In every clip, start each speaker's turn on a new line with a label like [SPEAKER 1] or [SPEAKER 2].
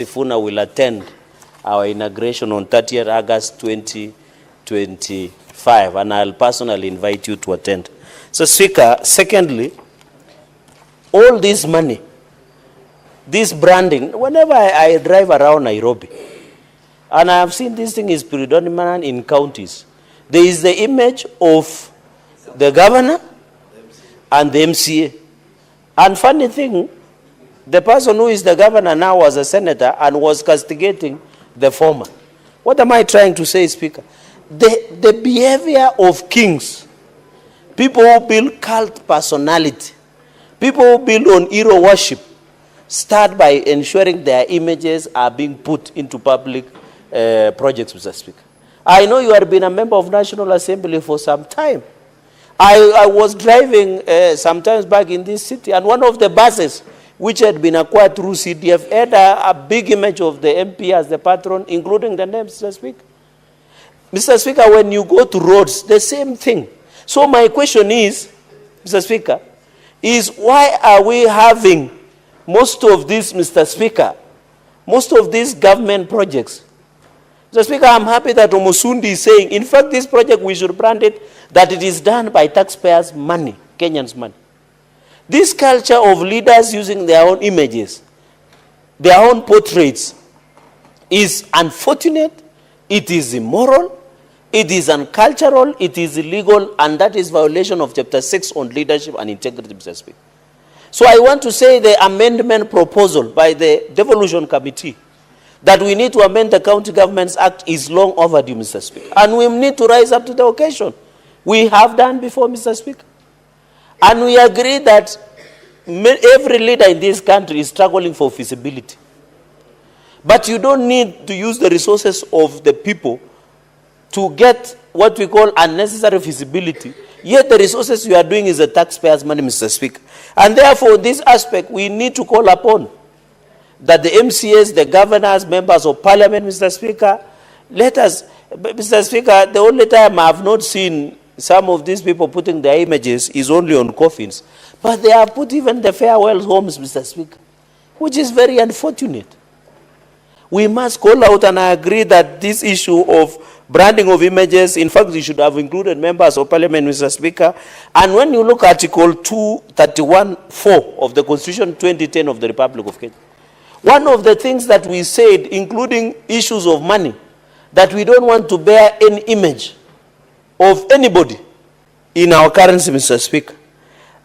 [SPEAKER 1] Sifuna will attend our inauguration on 30th August 2025, and I'll personally invite you to attend. So, Speaker, secondly, all this money, this branding, whenever I drive around Nairobi, and I have seen this thing is predominant in counties, there is the image of the governor and the MCA. And funny thing, the person who is the governor now was a senator and was castigating the former. What am I trying to say, Speaker? The behavior of kings, people who build cult personality, people who build on hero worship, start by ensuring their images are being put into public projects, Mr. Speaker. I know you have been a member of National Assembly for some time. I was driving sometimes back in this city, and one of the buses which had been acquired through CDF had a big image of the MP as the patron, including the name, Mr. Speaker. Mr. Speaker, when you go to roads, the same thing. So my question is, Mr. Speaker, is why are we having most of these, Mr. Speaker, most of these government projects? Mr. Speaker, I'm happy that Omosundi is saying, in fact, this project, we should brand it that it is done by taxpayers' money, Kenyans' money. This culture of leaders using their own images, their own portraits, is unfortunate, it is immoral, it is uncultural, it is illegal, and that is violation of Chapter 6 on leadership and integrity, Mr. Speaker. So I want to say the amendment proposal by the Devolution Committee that we need to amend the County Governments Act is long overdue, Mr. Speaker. And we need to rise up to the occasion. We have done before, Mr. Speaker. And we agree that every leader in this country is struggling for feasibility. But you don't need to use the resources of the people to get what we call unnecessary feasibility. Yet the resources you are doing is the taxpayers' money, Mr. Speaker. And therefore, this aspect, we need to call upon that the MCAs, the governors, members of parliament, Mr. Speaker, let us, Mr. Speaker, the only time I have not seen some of these people putting their images is only on coffins. But they have put even the farewell homes, Mr. Speaker, which is very unfortunate. We must call out, and I agree that this issue of branding of images, in fact, you should have included members of parliament, Mr. Speaker. And when you look at Article 231(4) of the Constitution 2010 of the Republic of Kenya, one of the things that we said, including issues of money, that we don't want to bear any image of anybody in our currency, Mr. Speaker.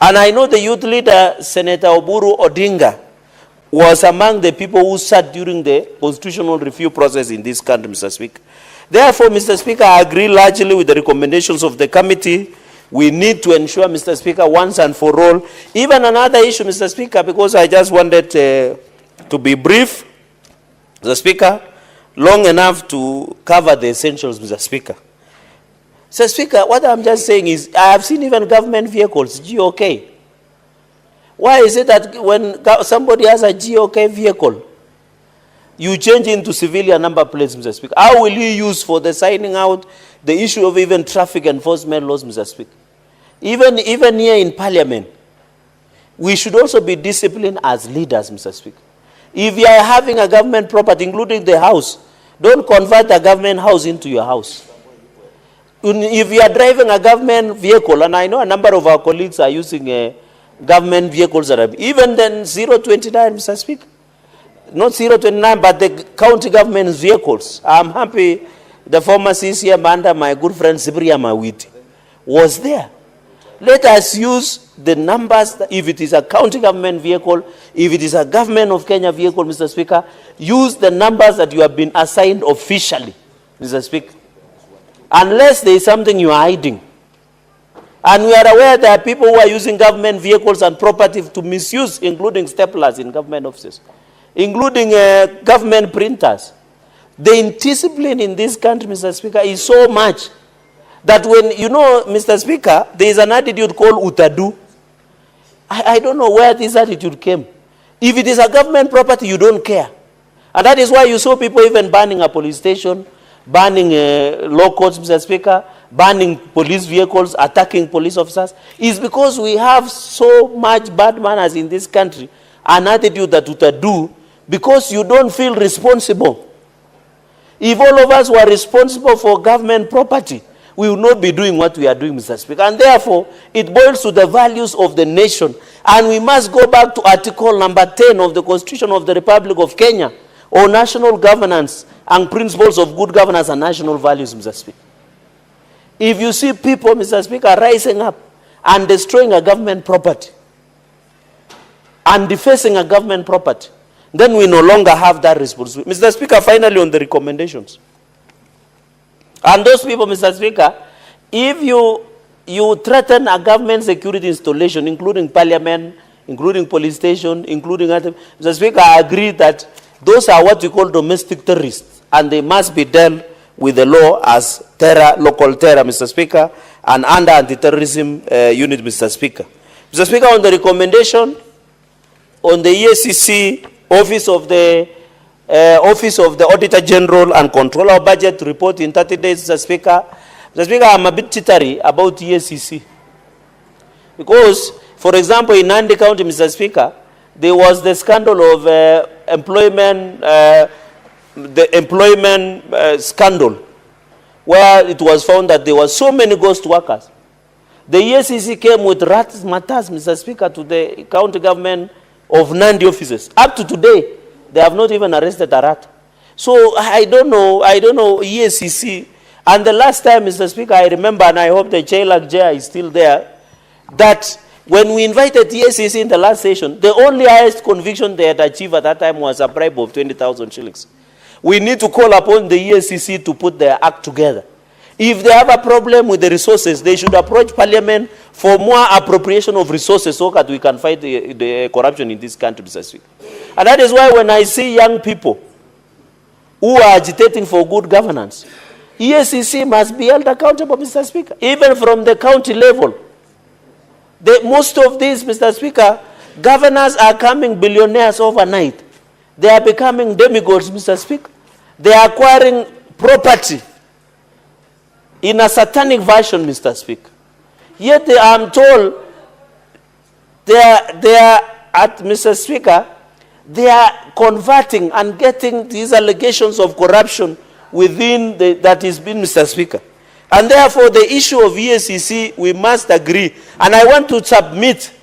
[SPEAKER 1] And I know the youth leader, Senator Odinga, was among the people who sat during the constitutional review process in this country, Mr. Speaker. Therefore, Mr. Speaker, I agree largely with the recommendations of the committee. We need to ensure, Mr. Speaker, once and for all. Even another issue, Mr. Speaker, because I just wanted to be brief, Mr. Speaker, long enough to cover the essentials, Mr. Speaker. Mr. Speaker, what I'm just saying is, I have seen even government vehicles, GOK. Why is it that when somebody has a GOK vehicle, you change into civilian number plates, Mr. Speaker? How will you use for the signing out the issue of even traffic enforcement laws, Mr. Speaker? Even here in Parliament, we should also be disciplined as leaders, Mr. Speaker. If you are having a government property, including the house, don't convert a government house into your house. If you are driving a government vehicle, and I know a number of our colleagues are using government vehicles, that are, even then 029, Mr. Speaker, not 029, but the county government vehicles. I'm happy the former CCM under my good friend Sibriya Mawiti was there. Let us use the numbers. If it is a county government vehicle, if it is a government of Kenya vehicle, Mr. Speaker, use the numbers that you have been assigned officially, Mr. Speaker. Unless there is something you are hiding. And we are aware there are people who are using government vehicles and property to misuse, including staplers in government offices, including government printers. The indiscipline in this country, Mr. Speaker, is so much that when, you know, Mr. Speaker, there is an attitude called utadu. I don't know where this attitude came. If it is a government property, you don't care. And that is why you saw people even banning a police station, banning law courts, Mr. Speaker, banning police vehicles, attacking police officers. Is because we have so much bad manners in this country, an attitude that utadu because you don't feel responsible. If all of us were responsible for government property, we will not be doing what we are doing, Mr. Speaker. And therefore, it boils to the values of the nation. And we must go back to Article number 10 of the Constitution of the Republic of Kenya, on national governance and principles of good governance and national values, Mr. Speaker. If you see people, Mr. Speaker, rising up and destroying a government property and defacing a government property, then we no longer have that responsibility. Mr. Speaker, finally on the recommendations. And those people, Mr. Speaker, if you threaten a government security installation, including parliament, including police station, including other, Mr. Speaker, I agree that those are what we call domestic terrorists, and they must be dealt with the law as terror, local terror, Mr. Speaker, and under anti-terrorism unit, Mr. Speaker. Mr. Speaker, on the recommendation, on the EACC Office of the Auditor General and Controller of Budget report in 30 days, Mr. Speaker. Mr. Speaker, I'm a bit jittery about EACC. Because, for example, in Nandi County, Mr. Speaker, there was the scandal of employment scandal, where it was found that there were so many ghost workers. The EACC came with rats matters, Mr. Speaker, to the county government of Nandi offices. Up to today, they have not even arrested a rat. So I don't know, EACC. And the last time, Mr. Speaker, I remember, and I hope the Cherargei is still there, that when we invited EACC in the last session, the only highest conviction they had achieved at that time was a bribe of 20,000 shillings. We need to call upon the EACC to put their act together. If they have a problem with the resources, they should approach Parliament for more appropriation of resources so that we can fight the corruption in this country, Mr. Speaker. And that is why when I see young people who are agitating for good governance, EACC must be held accountable, Mr. Speaker, even from the county level. Most of these, Mr. Speaker, governors are becoming billionaires overnight. They are becoming demigods, Mr. Speaker. They are acquiring property in a satanic version, Mr. Speaker. Yet I am told they are at, Mr. Speaker, they are converting and getting these allegations of corruption within that is being, Mr. Speaker. And therefore, the issue of EACC, we must agree. And I want to submit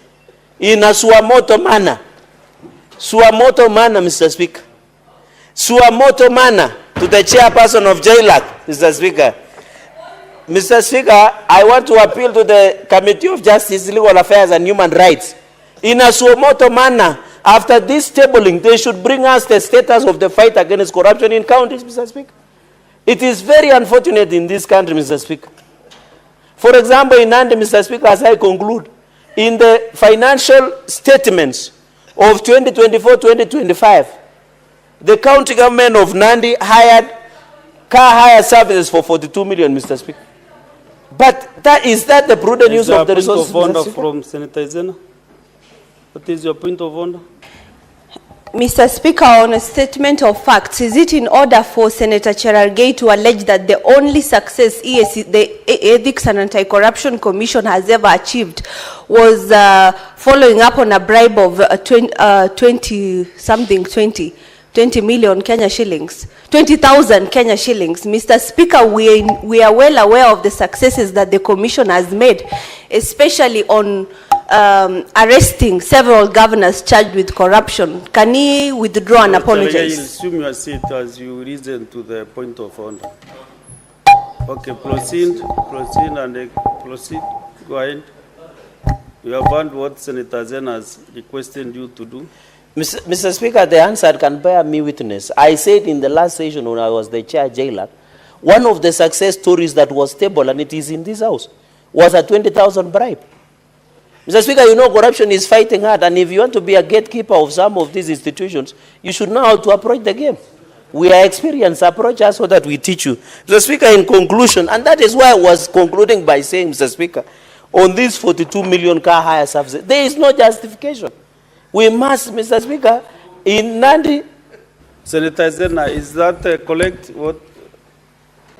[SPEAKER 1] in a suamoto manner. Suamoto manner, Mr. Speaker. Suamoto manner to the chairperson of JLAC, Mr. Speaker. Mr. Speaker, I want to appeal to the Committee of Justice, Legal Affairs and Human Rights. In a suamoto manner, after this tabling, they should bring us the status of the fight against corruption in counties, Mr. Speaker. It is very unfortunate in this country, Mr. Speaker. For example, in Nandi, Mr. Speaker, as I conclude, in the financial statements of 2024-2025, the county government of Nandi hired car hire services for 42 million, Mr. Speaker. But is that the prudent use of the resources?
[SPEAKER 2] Point of order from Senator Zena. What is your point of order?
[SPEAKER 3] Mr. Speaker, on a statement of facts, is it in order for Senator Cherargei to allege that the only success the Ethics and Anti-Corruption Commission has ever achieved was following up on a bribe of 20 million Kenya shillings, 20,000 Kenya shillings? Mr. Speaker, we are well aware of the successes that the Commission has made, especially on arresting several governors charged with corruption. Can he withdraw and apologize?
[SPEAKER 2] I will assume your seat as you reason to the point of order. Okay, proceed and proceed. Go ahead. You have heard what Senator Zen has requested you to do.
[SPEAKER 1] Mr. Speaker, the answer can bear me witness. I said in the last session when I was the chair jailer, one of the success stories that was stable, and it is in this house, was a 20,000 bribe. Mr. Speaker, you know corruption is fighting hard, and if you want to be a gatekeeper of some of these institutions, you should know how to approach the game. We are experienced. Approach us so that we teach you. Mr. Speaker, in conclusion, and that is why I was concluding by saying, Mr. Speaker, on these 42 million car hire services, there is no justification. We must, Mr. Speaker, in Nandi.
[SPEAKER 2] Senator Zena, is that correct? What?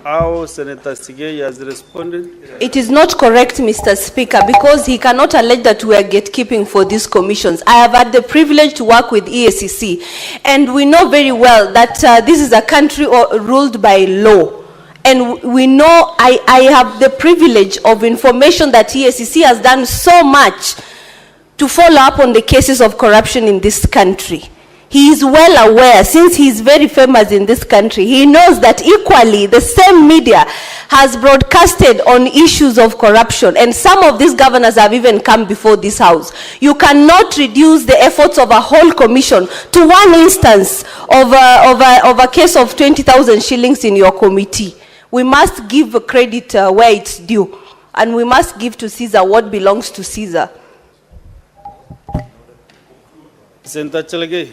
[SPEAKER 2] how Senator Sigei has responded?
[SPEAKER 3] It is not correct, Mr. Speaker, because he cannot allege that we are gatekeeping for these commissions. I have had the privilege to work with EACC, and we know very well that this is a country ruled by law. And we know, I have the privilege of information that EACC has done so much to follow up on the cases of corruption in this country. He is well aware, since he is very famous in this country, he knows that equally the same media has broadcasted on issues of corruption, and some of these governors have even come before this house. You cannot reduce the efforts of a whole commission to one instance of a case of 20,000 shillings in your committee. We must give credit where it's due, and we must give to Caesar what belongs to Caesar.
[SPEAKER 2] Senator Cherargei,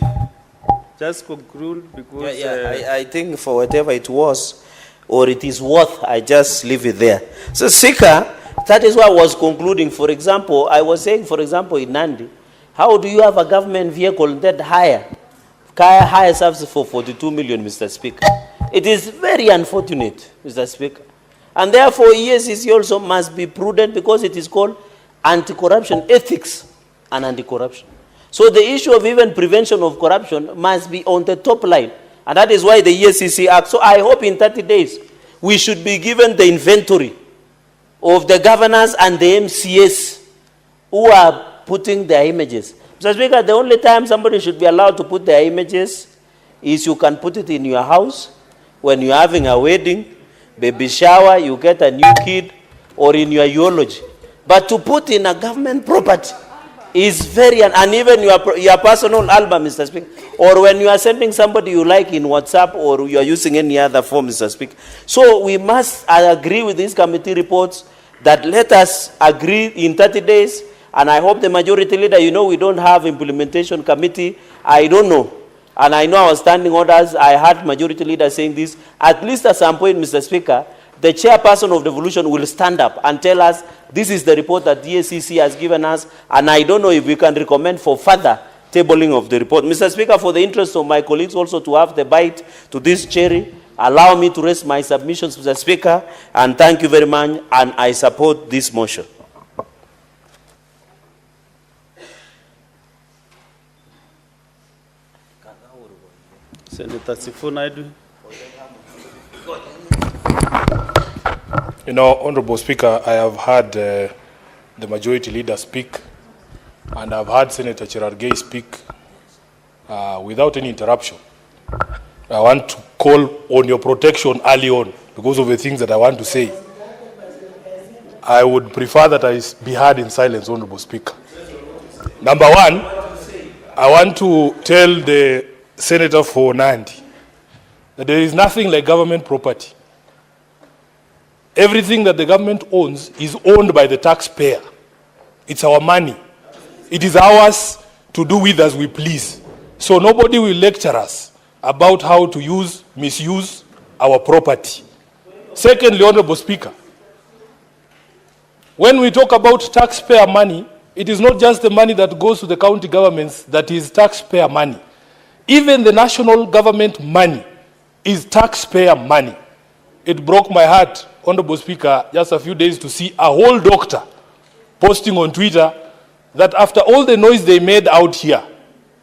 [SPEAKER 2] just conclude because...
[SPEAKER 1] I think for whatever it was, or it is worth, I just leave it there. So, Speaker, that is what I was concluding. For example, I was saying, for example, in Nandi, how do you have a government vehicle that hire service for 42 million, Mr. Speaker? It is very unfortunate, Mr. Speaker. And therefore, EACC also must be prudent because it is called anti-corruption ethics and anti-corruption. So the issue of even prevention of corruption must be on the top line. And that is why the EACC Act. So I hope in 30 days, we should be given the inventory of the governors and the MCS who are putting their images. Mr. Speaker, the only time somebody should be allowed to put their images is you can put it in your house when you're having a wedding, baby shower, you get a new kid, or in your eulogy. But to put in a government property is very, and even your personal album, Mr. Speaker, or when you are sending somebody you like in WhatsApp, or you are using any other form, Mr. Speaker. So we must agree with these committee reports that let us agree in 30 days, and I hope the majority leader, you know, we don't have implementation committee, I don't know. And I know our standing orders, I heard majority leader saying this, at least at some point, Mr. Speaker, the chairperson of devolution will stand up and tell us, this is the report that the ACC has given us, and I don't know if we can recommend for further tabling of the report. Mr. Speaker, for the interest of my colleagues also to have the bite to this cherry, allow me to raise my submissions, Mr. Speaker, and thank you very much, and I support this motion.
[SPEAKER 2] Senator Sifuna.
[SPEAKER 4] You know, Honorable Speaker, I have heard the majority leader speak, and I've heard Senator Cherargei speak without any interruption. I want to call on your protection early on because of the things that I want to say. I would prefer that I be heard in silence, Honorable Speaker. Number one, I want to tell the Senator for Nandi that there is nothing like government property. Everything that the government owns is owned by the taxpayer. It's our money. It is ours to do with as we please. So nobody will lecture us about how to misuse our property. Secondly, Honorable Speaker, when we talk about taxpayer money, it is not just the money that goes to the county governments that is taxpayer money. Even the national government money is taxpayer money. It broke my heart, Honorable Speaker, just a few days to see a whole doctor posting on Twitter that after all the noise they made out here,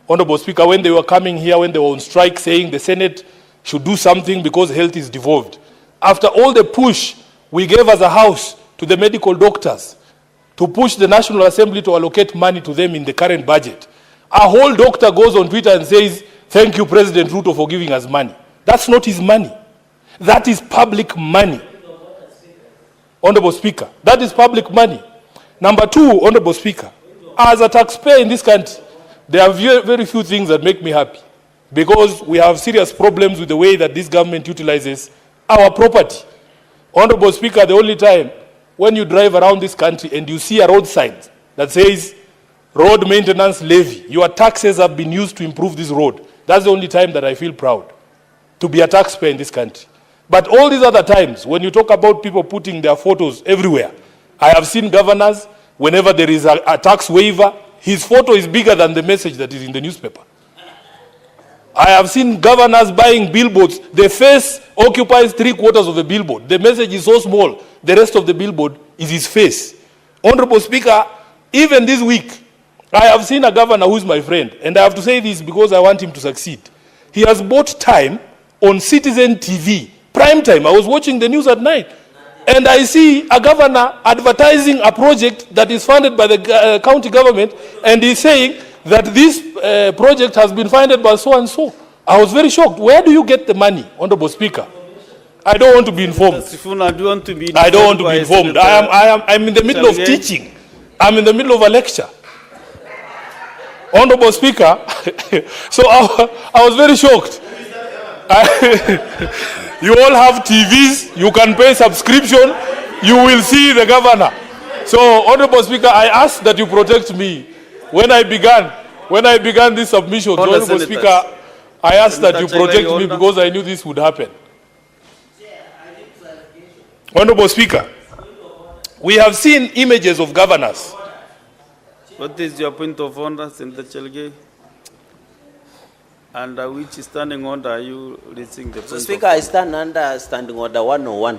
[SPEAKER 4] Honorable Speaker, when they were coming here, when they were on strike saying the Senate should do something because health is devolved. After all the push we gave as a house to the medical doctors to push the National Assembly to allocate money to them in the current budget, a whole doctor goes on Twitter and says, "Thank you, President Ruto, for giving us money." That's not his money. That is public money. Honorable Speaker, that is public money. Number two, Honorable Speaker, as a taxpayer in this country, there are very few things that make me happy because we have serious problems with the way that this government utilizes our property. Honorable Speaker, the only time when you drive around this country and you see a road sign that says road maintenance levy, your taxes have been used to improve this road, that's the only time that I feel proud to be a taxpayer in this country. But all these other times, when you talk about people putting their photos everywhere, I have seen governors, whenever there is a tax waiver, his photo is bigger than the message that is in the newspaper. I have seen governors buying billboards. The face occupies 3/4 of the billboard. The message is so small, the rest of the billboard is his face. Honorable Speaker, even this week, I have seen a governor who is my friend, and I have to say this because I want him to succeed. He has bought time on Citizen TV, prime time. I was watching the news at night, and I see a governor advertising a project that is funded by the county government, and he's saying that this project has been funded by so and so. I was very shocked. Where do you get the money, Honorable Speaker? I don't want to be informed.
[SPEAKER 2] Sifuna, do you want to be informed?
[SPEAKER 4] I don't want to be informed. I'm in the middle of teaching. I'm in the middle of a lecture. Honorable Speaker, so I was very shocked. You all have TVs, you can pay subscription, you will see the governor. So, Honorable Speaker, I ask that you protect me. When I began this submission, Honorable Speaker, I asked that you protect me because I knew this would happen. Honorable Speaker, we have seen images of governors.
[SPEAKER 2] What is your point of order, Senator Cherargei? Under which standing order are you raising the point?
[SPEAKER 1] Mr. Speaker, I stand under standing order 101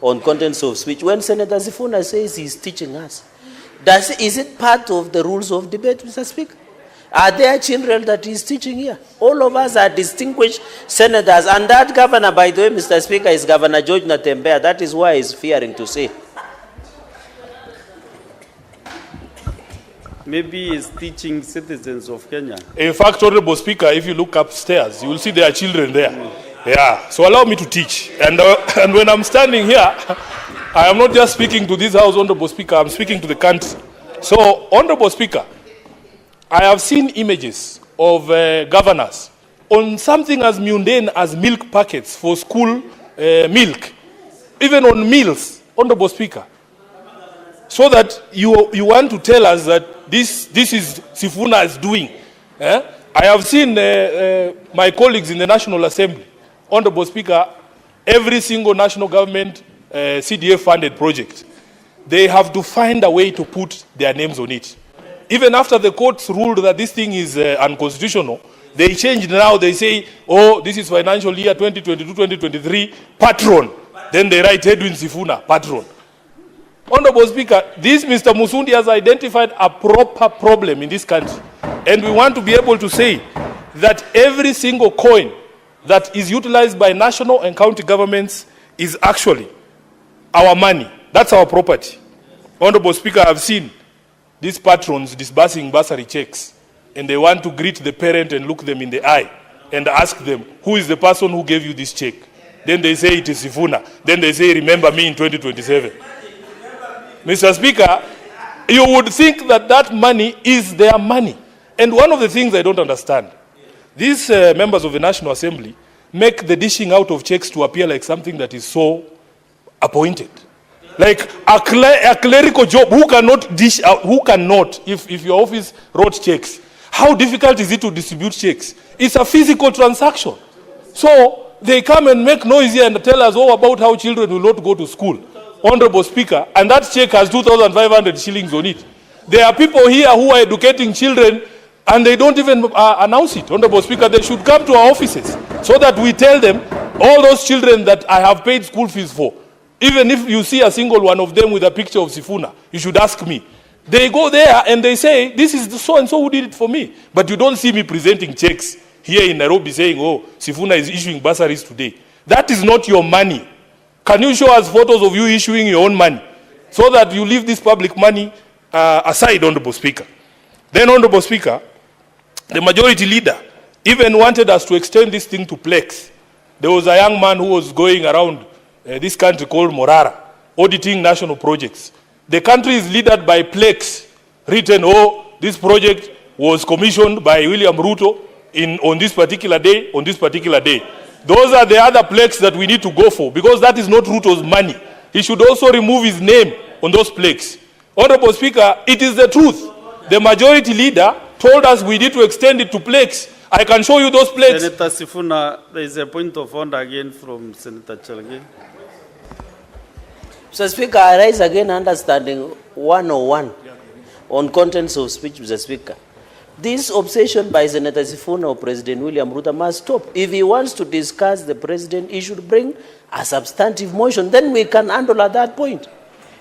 [SPEAKER 1] on contents of speech. When Senator Sifuna says he's teaching us, is it part of the rules of debate, Mr. Speaker? Are there children that he's teaching here? All of us are distinguished senators, and that governor, by the way, Mr. Speaker, is Governor George Natembeya. That is why he's fearing to say.
[SPEAKER 2] Maybe he's teaching citizens of Kenya.
[SPEAKER 4] In fact, Honorable Speaker, if you look upstairs, you will see there are children there. Yeah, so allow me to teach. And when I'm standing here, I am not just speaking to this House, Honorable Speaker, I'm speaking to the country. So, Honorable Speaker, I have seen images of governors on something as mundane as milk packets for school milk, even on meals, Honorable Speaker. So that you want to tell us that this is Sifuna is doing. I have seen my colleagues in the National Assembly, Honorable Speaker, every single national government CDF funded project, they have to find a way to put their names on it. Even after the courts ruled that this thing is unconstitutional, they changed now, they say, oh, this is financial year 2022-2023, patron. Then they write Edwin Sifuna, patron. Honorable Speaker, this Mr. Musundi has identified a proper problem in this country. And we want to be able to say that every single coin that is utilized by national and county governments is actually our money. That's our property. Honorable Speaker, I've seen these patrons disbursing bursary checks, and they want to greet the parent and look them in the eye and ask them, who is the person who gave you this check? Then they say it is Sifuna. Then they say, remember me in 2027. Mr. Speaker, you would think that that money is their money. And one of the things I don't understand, these members of the National Assembly make the dishing out of checks to appear like something that is so appointed. Like a clerical job, who cannot dish out, if your office wrote checks, how difficult is it to distribute checks? It's a physical transaction. So they come and make noise here and tell us all about how children will not go to school. Honorable Speaker, and that check has 2,500 shillings on it. There are people here who are educating children and they don't even announce it. Honorable Speaker, they should come to our offices so that we tell them all those children that I have paid school fees for. Even if you see a single one of them with a picture of Sifuna, you should ask me. They go there and they say, this is the so-and-so who did it for me. But you don't see me presenting checks here in Nairobi saying, oh, Sifuna is issuing bursaries today. That is not your money. Can you show us photos of you issuing your own money so that you leave this public money aside, Honorable Speaker? Then, Honorable Speaker, the majority leader even wanted us to extend this thing to Plex. There was a young man who was going around this country called Morara, auditing national projects. The country is led by Plex, written, oh, this project was commissioned by William Ruto on this particular day, on this particular day. Those are the other plaques that we need to go for, because that is not Ruto's money. He should also remove his name on those plaques. Honorable Speaker, it is the truth. The majority leader told us we need to extend it to plaques. I can show you those plaques.
[SPEAKER 2] Senator Sifuna, there is a point of order again from Senator Cherargei.
[SPEAKER 1] Mr. Speaker, I rise again understanding 101 on contents of speech, Mr. Speaker. This obsession by Senator Sifuna or President William Ruto must stop. If he wants to discuss the president, he should bring a substantive motion. Then we can handle at that point.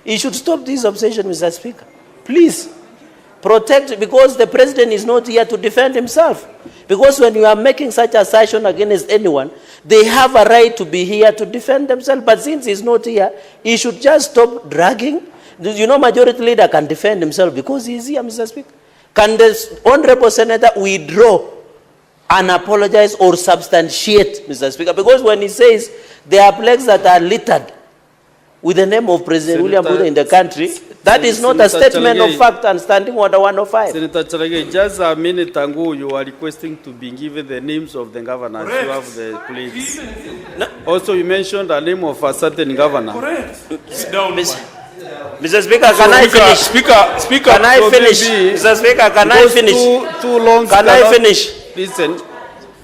[SPEAKER 1] He should stop this obsession, Mr. Speaker. Please, protect, because the president is not here to defend himself. Because when you are making such assertion against anyone, they have a right to be here to defend themselves. But since he's not here, he should just stop dragging. You know, majority leader can defend himself because he's here, Mr. Speaker. Can the honorable senator withdraw and apologize or substantiate, Mr. Speaker? Because when he says there are plaques that are littered with the name of President William Ruto in the country, that is not a statement of fact and standing order 105.
[SPEAKER 2] Senator Cherargei, just a minute ago, you are requesting to be given the names of the governors. Correct. You have the plaques. No. Also, you mentioned the name of a certain governor. Correct.
[SPEAKER 1] Sit down, Mr. Speaker, can I finish? Speaker, can I finish? Mr. Speaker, can I finish?
[SPEAKER 2] Too long.
[SPEAKER 1] Can I finish?
[SPEAKER 2] Listen,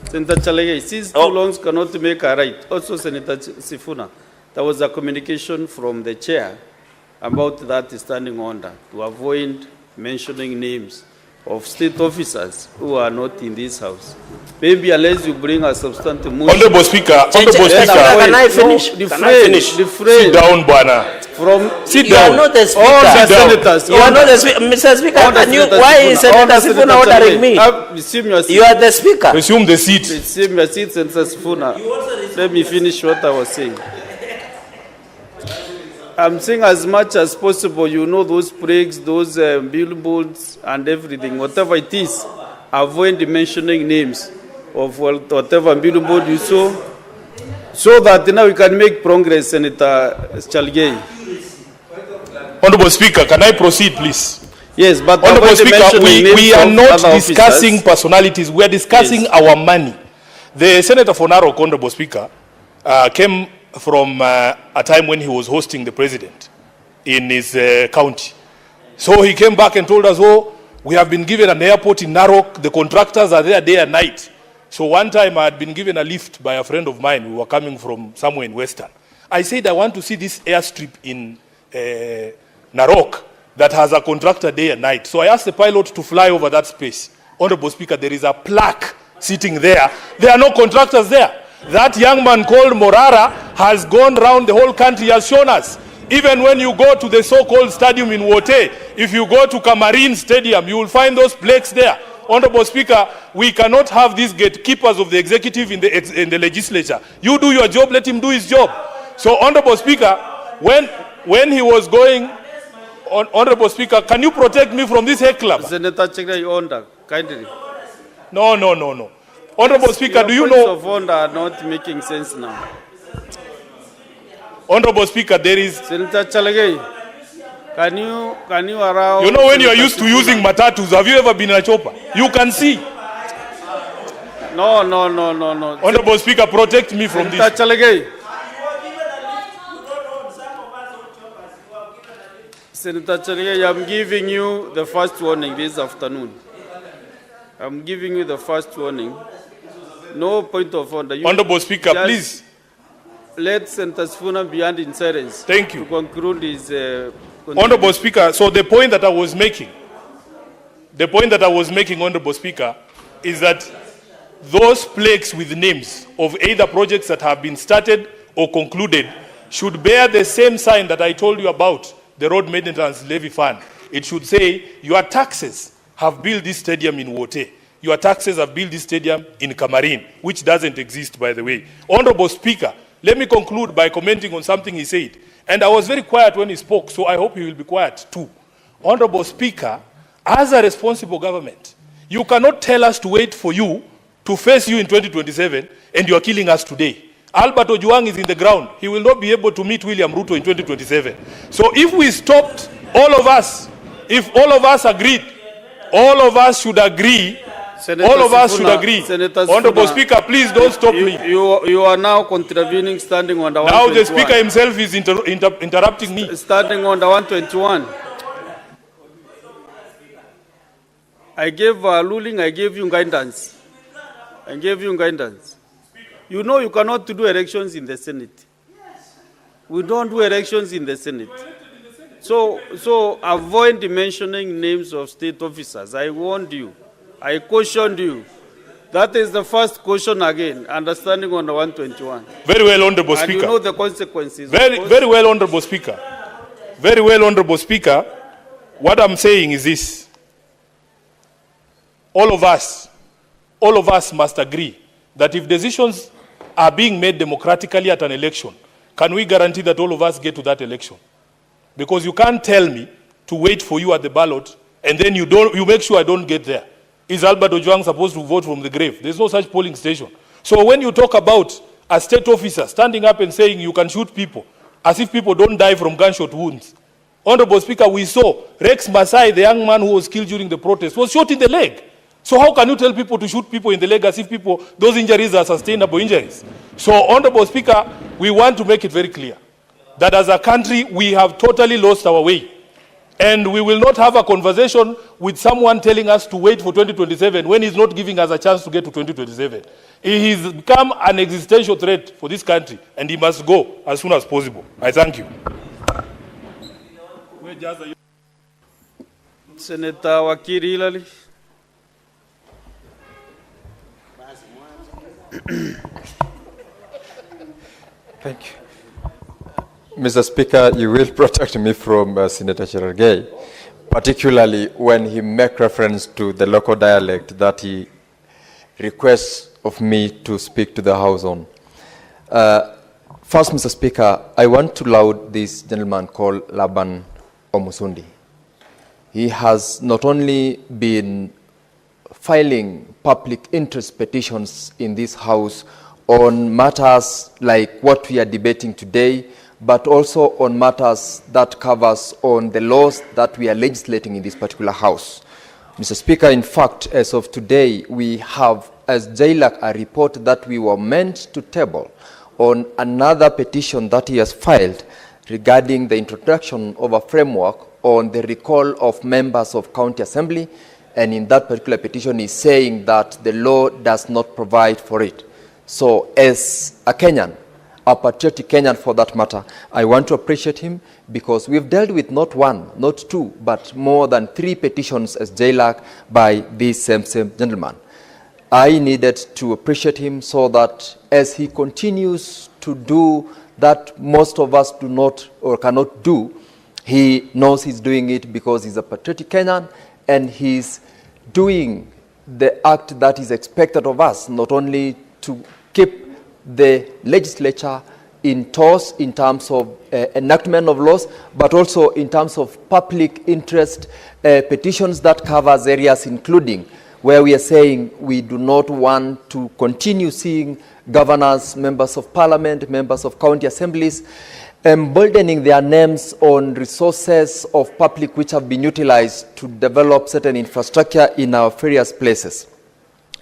[SPEAKER 2] Senator Cherargei, since too long cannot make a right. Also, Senator Sifuna, there was a communication from the chair about that standing order to avoid mentioning names of state officers who are not in this house. Maybe unless you bring a substantive motion.
[SPEAKER 4] Honorable Speaker,
[SPEAKER 1] can I finish?
[SPEAKER 4] Sit down, Bwana. Sit down.
[SPEAKER 1] You are not the speaker.
[SPEAKER 2] All the senators.
[SPEAKER 1] You are not the speaker. Mr. Speaker, why is Senator Sifuna ordering me? You are the speaker.
[SPEAKER 4] Resume the seat.
[SPEAKER 2] Resume your seat, Senator Sifuna. Let me finish what I was saying. I'm saying as much as possible, you know, those plaques, those billboards and everything, whatever it is, avoid mentioning names of whatever billboard you saw, so that now we can make progress, Senator Cherargei.
[SPEAKER 4] Honorable Speaker, can I proceed, please?
[SPEAKER 2] Yes, but
[SPEAKER 4] Honorable Speaker, we are not discussing personalities. We are discussing our money. The Senator for Narok, Honorable Speaker, came from a time when he was hosting the president in his county. So he came back and told us, oh, we have been given an airport in Narok. The contractors are there day and night. So one time I had been given a lift by a friend of mine. We were coming from somewhere in Western. I said, I want to see this airstrip in Narok that has a contractor day and night. So I asked the pilot to fly over that space. Honorable Speaker, there is a plaque sitting there. There are no contractors there. That young man called Morara has gone around the whole country, has shown us. Even when you go to the so-called stadium in Wote, if you go to Camarine Stadium, you will find those plaques there. Honorable Speaker, we cannot have these gatekeepers of the executive in the legislature. You do your job, let him do his job. So, Honorable Speaker, when he was going, Honorable Speaker, can you protect me from this heckler?
[SPEAKER 2] Senator Cherargei, order, kindly.
[SPEAKER 4] No. Honorable Speaker, do you know?
[SPEAKER 2] Of order are not making sense now.
[SPEAKER 4] Honorable Speaker, there is.
[SPEAKER 2] Senator Cherargei, can you allow?
[SPEAKER 4] You know, when you are used to using matatus, have you ever been in a chopper? You can see.
[SPEAKER 2] No.
[SPEAKER 4] Honorable Speaker, protect me from this.
[SPEAKER 2] Senator Cherargei. Senator Cherargei, I'm giving you the first warning this afternoon. I'm giving you the first warning. No point of order.
[SPEAKER 4] Honorable Speaker, please.
[SPEAKER 2] Let Senator Sifuna be under in silence.
[SPEAKER 4] Thank you.
[SPEAKER 2] To conclude his...
[SPEAKER 4] Honorable Speaker, so the point that I was making, Honorable Speaker, is that those plaques with names of either projects that have been started or concluded should bear the same sign that I told you about, the Road Maintenance Levy Fund. It should say, your taxes have built this stadium in Wote. Your taxes have built this stadium in Camarine, which doesn't exist, by the way. Honorable Speaker, let me conclude by commenting on something he said. And I was very quiet when he spoke, so I hope he will be quiet too. Honorable Speaker, as a responsible government, you cannot tell us to wait for you to face you in 2027, and you are killing us today. Albert Ojwang is in the ground. He will not be able to meet William Ruto in 2027. So if we stopped, all of us, if all of us agreed, all of us should agree.
[SPEAKER 2] Senator
[SPEAKER 4] all of
[SPEAKER 2] Sifuna,
[SPEAKER 4] us should agree.
[SPEAKER 2] Senator
[SPEAKER 4] Honorable
[SPEAKER 2] Sifuna,
[SPEAKER 4] Speaker, please don't stop me.
[SPEAKER 2] You are now contravening standing on the 121.
[SPEAKER 4] Now the Speaker himself is interrupting me.
[SPEAKER 2] Standing on the 121. I gave a ruling, I gave you guidance. You know you cannot do elections in the Senate. We don't do elections in the Senate. So avoid mentioning names of state officers. I warned you. I cautioned you. That is the first caution again, understanding on the 121.
[SPEAKER 4] Very well, Honorable
[SPEAKER 2] And
[SPEAKER 4] Speaker.
[SPEAKER 2] you know the consequences.
[SPEAKER 4] Very well, Honorable Speaker. Very well, Honorable Speaker. What I'm saying is this. All of us must agree that if decisions are being made democratically at an election, can we guarantee that all of us get to that election? Because you can't tell me to wait for you at the ballot and then you make sure I don't get there. Is Albert Ojwang supposed to vote from the grave? There's no such polling station. So when you talk about a state officer standing up and saying you can shoot people, as if people don't die from gunshot wounds. Honorable Speaker, we saw Rex Masai, the young man who was killed during the protest, was shot in the leg. So how can you tell people to shoot people in the leg as if those injuries are sustainable injuries? So, Honorable Speaker, we want to make it very clear that as a country, we have totally lost our way. And we will not have a conversation with someone telling us to wait for 2027 when he's not giving us a chance to get to 2027. He has become an existential threat for this country, and he must go as soon as possible. I thank you.
[SPEAKER 2] Senator Wakiri Hilary.
[SPEAKER 5] Thank you. Mr. Speaker, you will protect me from Senator Cherargei, particularly when he makes reference to the local dialect that he requests of me to speak to the House on. First, Mr. Speaker, I want to laud this gentleman called Laban Omusundi. He has not only been filing public interest petitions in this House on matters like what we are debating today, but also on matters that covers on the laws that we are legislating in this particular House. Mr. Speaker, in fact, as of today, we have, as JLAC, a report that we were meant to table on another petition that he has filed regarding the introduction of a framework on the recall of members of county assembly, and in that particular petition is saying that the law does not provide for it. So as a Kenyan, a patriotic Kenyan for that matter, I want to appreciate him because we've dealt with not one, not two, but more than 3 petitions as JLAC by this same gentleman. I needed to appreciate him so that as he continues to do that most of us do not or cannot do, he knows he's doing it because he's a patriotic Kenyan and he's doing the act that is expected of us, not only to keep the legislature in toss in terms of enactment of laws, but also in terms of public interest petitions that covers areas including where we are saying we do not want to continue seeing governors, members of parliament, members of county assemblies emboldening their names on resources of public which have been utilized to develop certain infrastructure in our various places.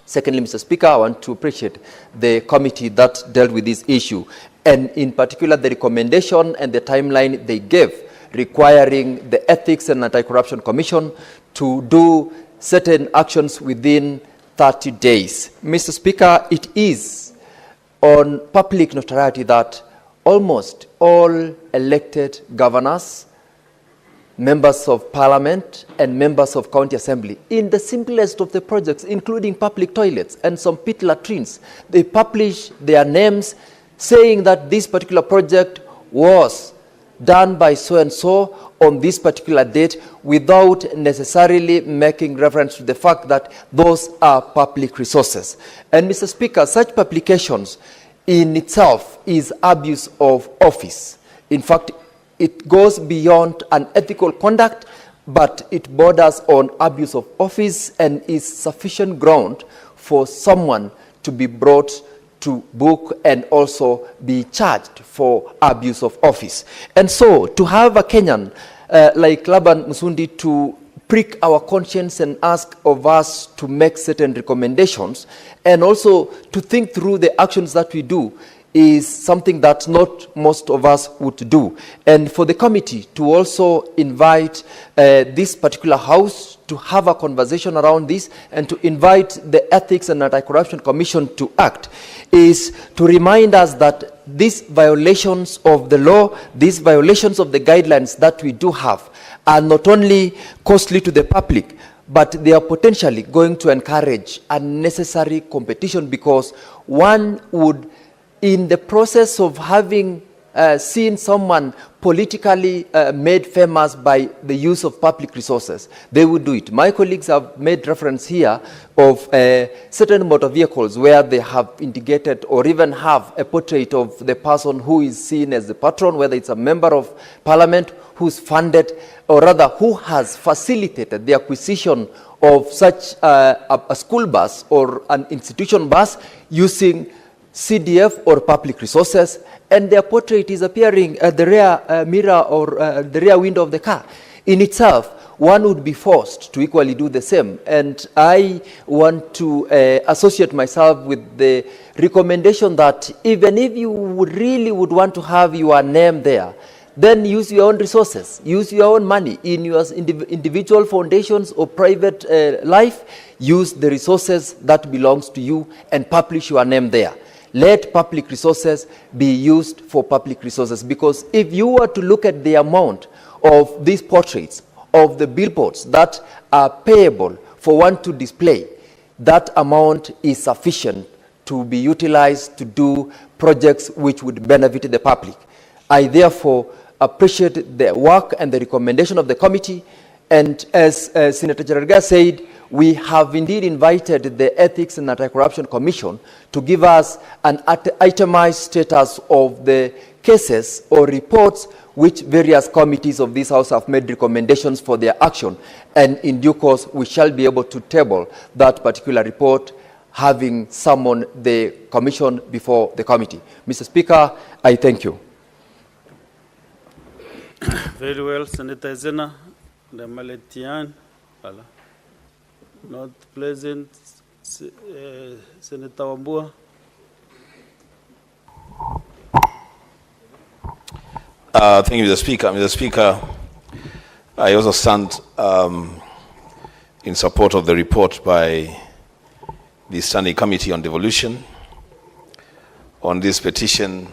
[SPEAKER 5] Secondly, Mr. Speaker, I want to appreciate the committee that dealt with this issue, and in particular the recommendation and the timeline they gave requiring the Ethics and Anti-Corruption Commission to do certain actions within 30 days. Mr. Speaker, it is on public notoriety that almost all elected governors, members of parliament, and members of county assembly, in the simplest of the projects, including public toilets and some pit latrines, they publish their names saying that this particular project was done by so-and-so on this particular date without necessarily making reference to the fact that those are public resources. And Mr. Speaker, such publications in itself is abuse of office. In fact, it goes beyond unethical conduct, but it borders on abuse of office and is sufficient ground for someone to be brought to book and also be charged for abuse of office. And so to have a Kenyan like Laban Musundi to prick our conscience and ask of us to make certain recommendations and also to think through the actions that we do is something that not most of us would do. And for the committee to also invite this particular house to have a conversation around this and to invite the Ethics and Anti-Corruption Commission to act is to remind us that these violations of the law, these violations of the guidelines that we do have are not only costly to the public, but they are potentially going to encourage unnecessary competition, because one would, in the process of having seen someone politically made famous by the use of public resources, they would do it. My colleagues have made reference here of certain motor vehicles where they have indicated or even have a portrait of the person who is seen as the patron, whether it's a member of parliament who's funded, or rather who has facilitated the acquisition of such a school bus or an institution bus using CDF or public resources, and their portrait is appearing at the rear mirror or the rear window of the car. In itself, one would be forced to equally do the same. And I want to associate myself with the recommendation that even if you really would want to have your name there, then use your own resources, use your own money in your individual foundations or private life. Use the resources that belongs to you and publish your name there. Let public resources be used for public resources, because if you were to look at the amount of these portraits of the billboards that are payable for one to display, that amount is sufficient to be utilized to do projects which would benefit the public. I therefore appreciate the work and the recommendation of the committee, and as Senator Cherargei said, we have indeed invited the Ethics and Anti-Corruption Commission to give us an itemized status of the cases or reports which various committees of this House have made recommendations for their action. And in due course, we shall be able to table that particular report, having summoned the commission before the committee. Mr. Speaker, I thank you.
[SPEAKER 2] Very well, Senator Zena, the Maletian. Not present, Senator Wambua.
[SPEAKER 6] Thank you, Mr. Speaker. Mr. Speaker, I also stand in support of the report by the Standing Committee on Devolution on this petition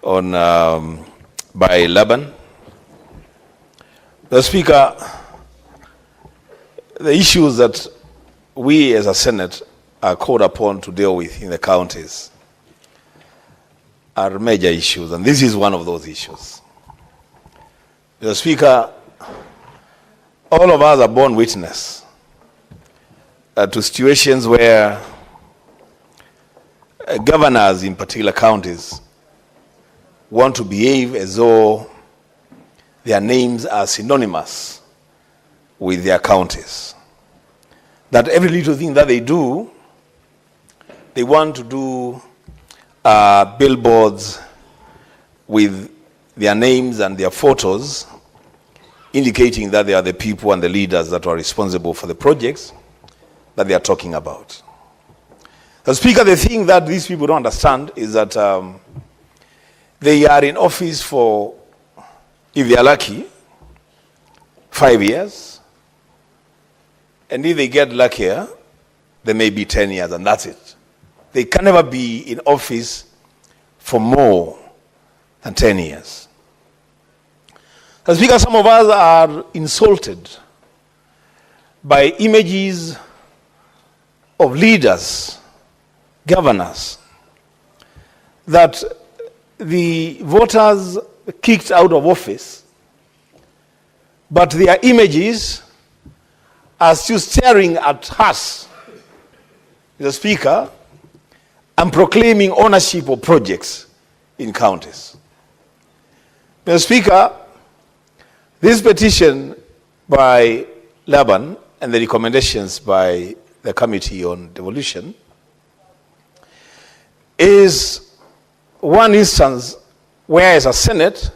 [SPEAKER 6] on by Laban. Mr. Speaker, the issues that we as a Senate are called upon to deal with in the counties are major issues, and this is one of those issues. Mr. Speaker, all of us are born witness to situations where governors in particular counties want to behave as though their names are synonymous with their counties. That every little thing that they do, they want to do billboards with their names and their photos, indicating that they are the people and the leaders that are responsible for the projects that they are talking about. The Speaker, the thing that these people don't understand is that they are in office for, if they are lucky, 5 years. And if they get luckier, they may be 10 years, and that's it. They can never be in office for more than 10 years. As Speaker, some of us are insulted by images of leaders, governors, that the voters kicked out of office, but their images are still staring at us, Mr. Speaker, and proclaiming ownership of projects in counties. Mr. Speaker, this petition by Laban and the recommendations by the Committee on Devolution is one instance where, as a Senate,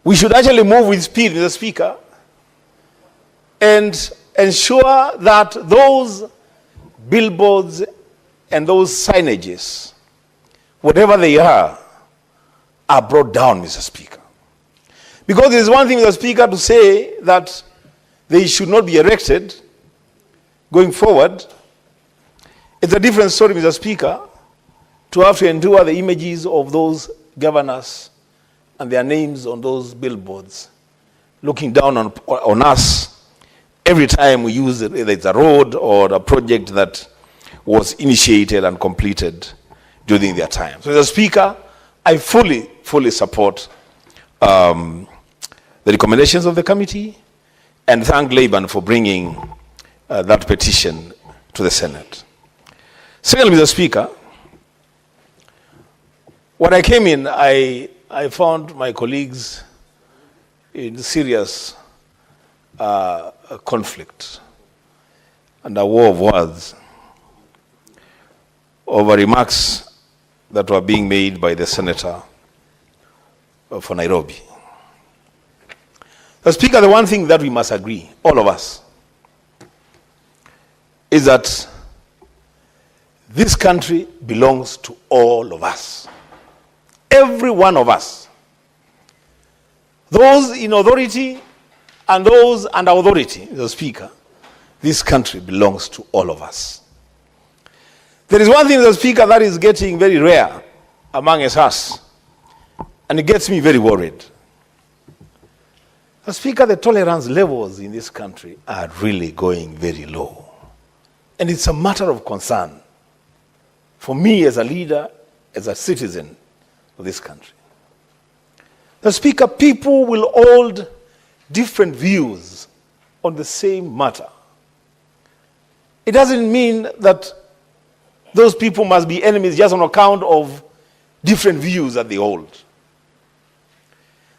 [SPEAKER 6] we should actually move with speed, Mr. Speaker, and ensure that those billboards and those signages, whatever they are brought down, Mr. Speaker. Because there is one thing, Mr. Speaker, to say that they should not be erected going forward. It's a different story, Mr. Speaker, to have to endure the images of those governors and their names on those billboards, looking down on us every time we use it, whether it's a road or a project that was initiated and completed during their time. So, Mr. Speaker, I fully support the recommendations of the committee and thank Laban for bringing that petition to the Senate. Secondly, Mr. Speaker, when I came in, I found my colleagues in serious conflict and a war of words over remarks that were being made by the senator for Nairobi. Mr. Speaker, the one thing that we must agree, all of us, is that this country belongs to all of us. Every one of us. Those in authority and those under authority, Mr. Speaker, this country belongs to all of us. There is one thing, Mr. Speaker, that is getting very rare among us, and it gets me very worried. Mr. Speaker, the tolerance levels in this country are really going very low. And it's a matter of concern for me as a leader, as a citizen of this country. Mr. Speaker, people will hold different views on the same matter. It doesn't mean that those people must be enemies just on account of different views that they hold.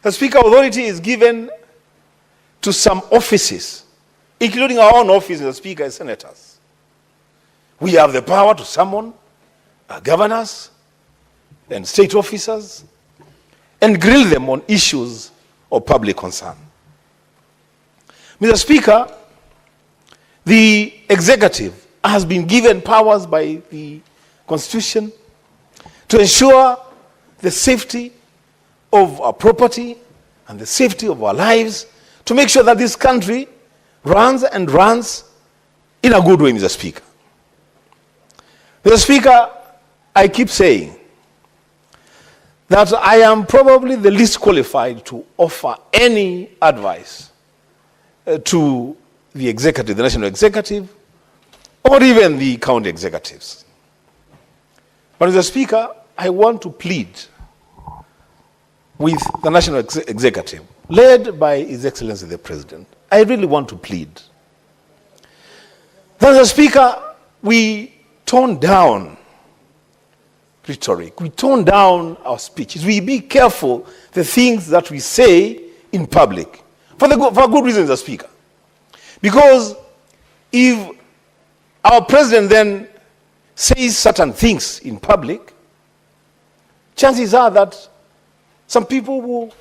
[SPEAKER 6] Mr. Speaker, authority is given to some offices, including our own office, Mr. Speaker, as senators. We have the power to summon governors and state officers and grill them on issues of public concern. Mr. Speaker, the executive has been given powers by the Constitution to ensure the safety of our property and the safety of our lives, to make sure that this country runs in a good way, Mr. Speaker. Mr. Speaker, I keep saying that I am probably the least qualified to offer any advice to the executive, the national executive, or even the county executives. But Mr. Speaker, I want to plead with the national executive, led by His Excellency the President. I really want to plead. Mr. Speaker, we tone down rhetoric. We tone down our speeches. We be careful the things that we say in public. For a good reason, Mr. Speaker. Because if our president then says certain things in public, chances are that some people will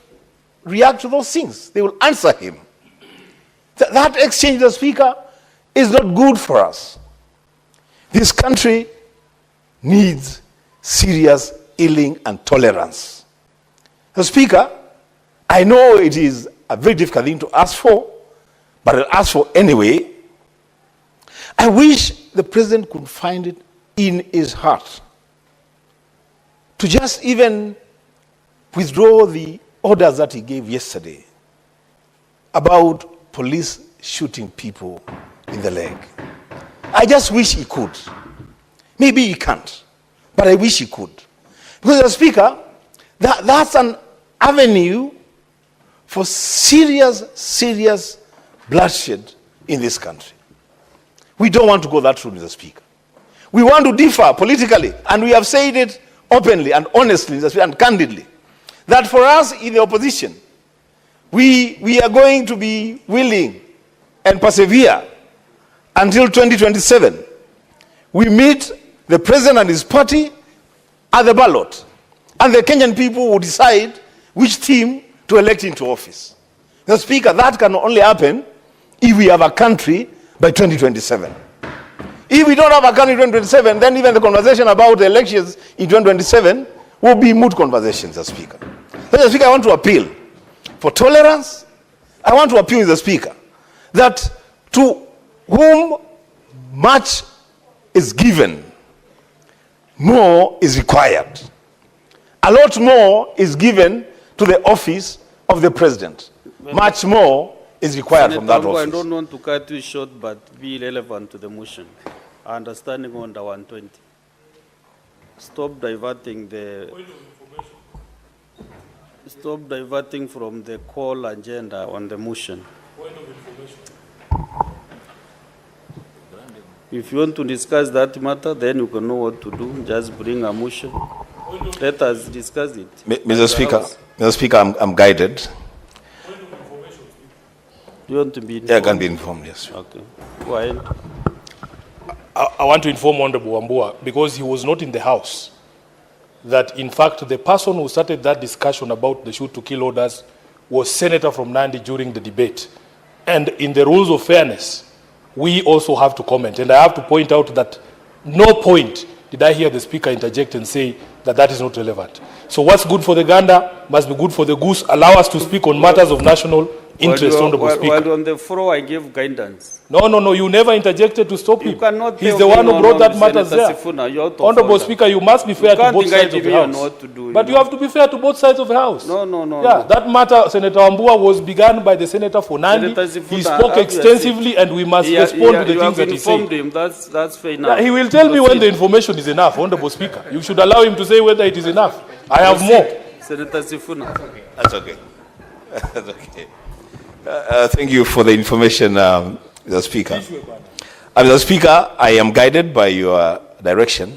[SPEAKER 6] react to those things. They will answer him. That exchange, Mr. Speaker, is not good for us. This country needs serious healing and tolerance. Mr. Speaker, I know it is a very difficult thing to ask for, but I'll ask for anyway. I wish the president could find it in his heart to just even withdraw the orders that he gave yesterday about police shooting people in the leg. I just wish he could. Maybe he can't, but I wish he could. Because, Mr. Speaker, that's an avenue for serious bloodshed in this country. We don't want to go that route, Mr. Speaker. We want to differ politically, and we have said it openly and honestly, Mr. Speaker, and candidly, that for us in the opposition, we are going to be willing and persevere until 2027. We meet the president and his party at the ballot, and the Kenyan people will decide which team to elect into office. Mr. Speaker, that can only happen if we have a country by 2027. If we don't have a country in 2027, then even the conversation about the elections in 2027 will be moot conversations, Mr. Speaker. Mr. Speaker, I want to appeal for tolerance. I want to appeal, Mr. Speaker, that to whom much is given, more is required. A lot more is given to the office of the president. Much more is required from that
[SPEAKER 2] Senator Wambua, I
[SPEAKER 6] office.
[SPEAKER 2] don't want to cut you short, but be relevant to the motion. Understanding under 120. Stop diverting from the call agenda on the motion. If you want to discuss that matter, then you can know what to do. Just bring a motion. Let us discuss it.
[SPEAKER 6] Mr. Speaker, I'm guided.
[SPEAKER 2] Do you want to be informed?
[SPEAKER 6] Yeah, I can be informed, yes.
[SPEAKER 2] Okay. Go ahead.
[SPEAKER 4] I want to inform Honorable Wambua, because he was not in the House, that in fact the person who started that discussion about the shoot to kill orders was Senator from Nandi during the debate. And in the rules of fairness, we also have to comment. And I have to point out that no point did I hear the Speaker interject and say that that is not relevant. So what's good for the gander must be good for the goose. Allow us to speak on matters of national interest, Honorable Speaker.
[SPEAKER 2] While on the floor, I gave guidance.
[SPEAKER 4] No, you never interjected to stop him.
[SPEAKER 2] You cannot
[SPEAKER 4] He's
[SPEAKER 2] tell
[SPEAKER 4] the
[SPEAKER 2] me
[SPEAKER 4] one who
[SPEAKER 2] no,
[SPEAKER 4] brought
[SPEAKER 2] no,
[SPEAKER 4] that matters
[SPEAKER 2] Senator
[SPEAKER 4] there.
[SPEAKER 2] Sifuna, you're out of
[SPEAKER 4] Honorable
[SPEAKER 2] order.
[SPEAKER 4] Speaker, you must be fair to
[SPEAKER 2] can't
[SPEAKER 4] both
[SPEAKER 2] be guiding
[SPEAKER 4] sides of the
[SPEAKER 2] me on
[SPEAKER 4] House.
[SPEAKER 2] what to do,
[SPEAKER 4] But you have to be fair to both sides of the House.
[SPEAKER 2] No.
[SPEAKER 4] Yeah, that matter, Senator Wambua, was begun by the Senator for Nandi.
[SPEAKER 2] Senator Sifuna,
[SPEAKER 4] He spoke extensively, and we must respond to the things that he
[SPEAKER 2] informed
[SPEAKER 4] said.
[SPEAKER 2] him. That's fair enough.
[SPEAKER 4] Yeah, he will tell me when the information is enough, Honorable Speaker. You should allow him to say whether it is enough. I have more.
[SPEAKER 2] Senator Sifuna.
[SPEAKER 6] That's okay. That's okay. Thank you for the information, Mr. Speaker. Mr. Speaker, I am guided by your direction.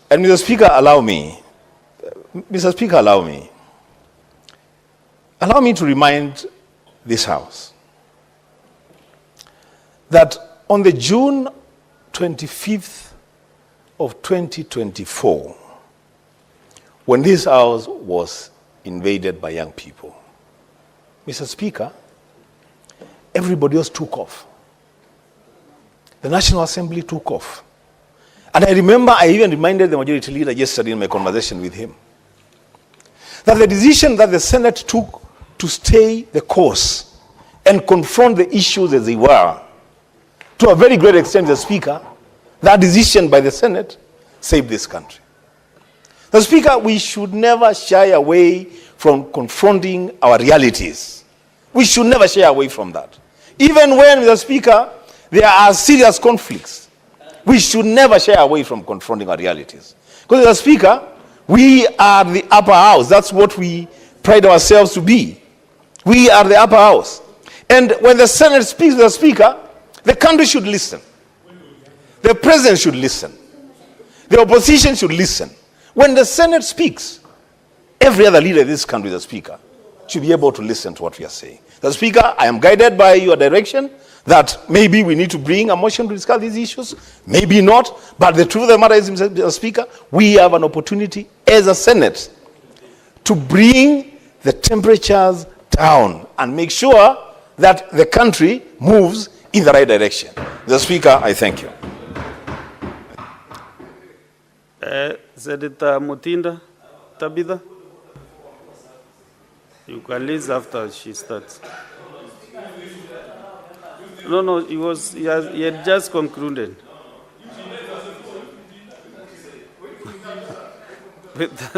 [SPEAKER 6] And Mr. Speaker, allow me to remind this House that on the June 25th of 2024, when this House was invaded by young people, Mr. Speaker, everybody else took off. The National Assembly took off. And I remember I even reminded the Majority Leader yesterday in my conversation with him that the decision that the Senate took to stay the course and confront the issues as they were, to a very great extent, Mr. Speaker, that decision by the Senate saved this country. Mr. Speaker, we should never shy away from confronting our realities. We should never shy away from that. Even when, Mr. Speaker, there are serious conflicts, we should never shy away from confronting our realities. Because, Mr. Speaker, we are the upper house. That's what we pride ourselves to be. We are the upper house. And when the Senate speaks, Mr. Speaker, the country should listen. The President should listen. The opposition should listen. When the Senate speaks, every other leader in this country, the Speaker, should be able to listen to what we are saying. The Speaker, I am guided by your direction that maybe we need to bring a motion to discuss these issues, maybe not, but the truth of the matter is, Mr. Speaker, we have an opportunity as a Senate to bring the temperatures down and make sure that the country moves in the right direction. Mr. Speaker, I thank you.
[SPEAKER 2] Senator Mutinda, Tabitha, you can leave after she starts. No, he had just concluded.